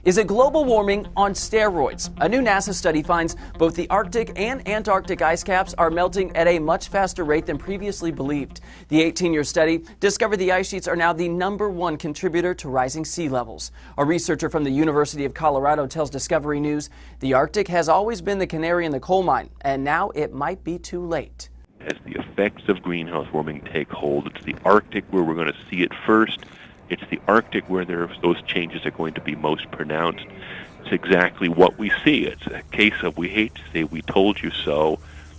Is it global warming on steroids? A new NASA study finds both the Arctic and Antarctic ice caps are melting at a much faster rate than previously believed. The 18-year study discovered the ice sheets are now the #1 contributor to rising sea levels. A researcher from the University of Colorado tells Discovery News the Arctic has always been the canary in the coal mine, and now it might be too late. As the effects of greenhouse warming take hold, it's the Arctic where we're going to see it first. It's the Arctic where those changes are going to be most pronounced. It's exactly what we see. It's a case of we hate to say we told you so,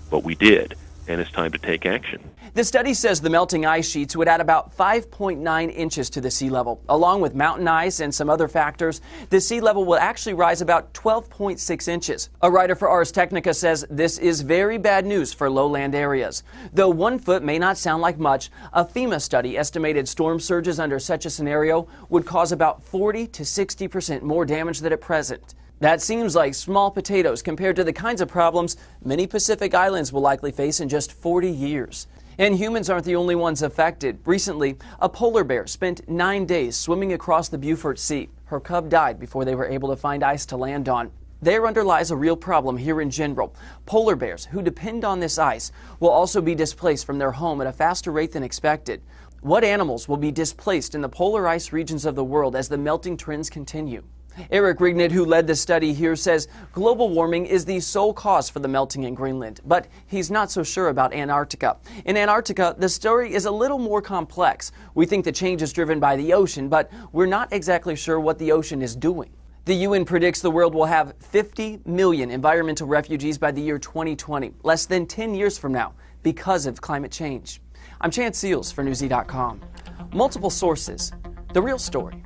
but we did, and it's time to take action. The study says the melting ice sheets would add about 5.9 inches to the sea level. Along with mountain ice and some other factors, the sea level will actually rise about 12.6 inches. A writer for Ars Technica says this is very bad news for lowland areas. Though 1 foot may not sound like much, a FEMA study estimated storm surges under such a scenario would cause about 40 to 60% more damage than at present. That seems like small potatoes compared to the kinds of problems many Pacific islands will likely face in just 40 years. And humans aren't the only ones affected. Recently, a polar bear spent 9 days swimming across the Beaufort Sea. Her cub died before they were able to find ice to land on. There underlies a real problem here in general. Polar bears who depend on this ice will also be displaced from their home at a faster rate than expected. What animals will be displaced in the polar ice regions of the world as the melting trends continue? Eric Rignit, who led the study here, says global warming is the sole cause for the melting in Greenland, but he's not so sure about Antarctica. In Antarctica, the story is a little more complex. We think the change is driven by the ocean, but we're not exactly sure what the ocean is doing. The UN predicts the world will have 50 million environmental refugees by the year 2020, less than 10 years from now, because of climate change. I'm Chance Seals for Newsy.com. Multiple sources, the real story.